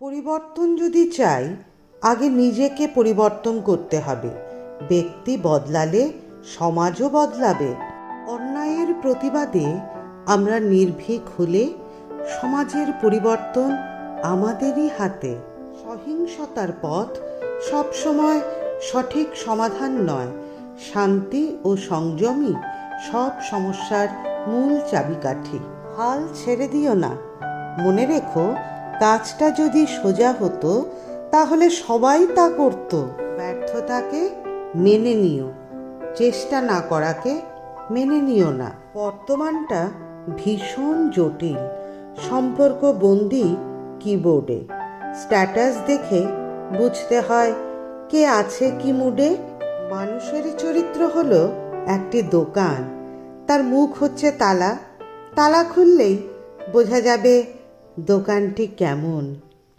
পরিবর্তন যদি চাই, আগে নিজেকে পরিবর্তন করতে হবে। ব্যক্তি বদলালে সমাজও বদলাবে। অন্যায়ের প্রতিবাদে আমরা নির্ভীক হলে সমাজের পরিবর্তন আমাদেরই হাতে। সহিংসতার পথ সবসময় সঠিক সমাধান নয়। শান্তি ও সংযমই সব সমস্যার মূল চাবিকাঠি। হাল ছেড়ে দিও না। মনে রেখো, কাজটা যদি সোজা হতো তাহলে সবাই তা করত। ব্যর্থতাকে মেনে নিও, চেষ্টা না করাকে মেনে নিও না। বর্তমানটা ভীষণ জটিল। সম্পর্ক বন্দি কিবোর্ডে। স্ট্যাটাস দেখে বুঝতে হয় কে আছে কি মুডে। মানুষের চরিত্র হলো একটি দোকান, তার মুখ হচ্ছে তালা। তালা খুললেই বোঝা যাবে দোকানটি কেমন।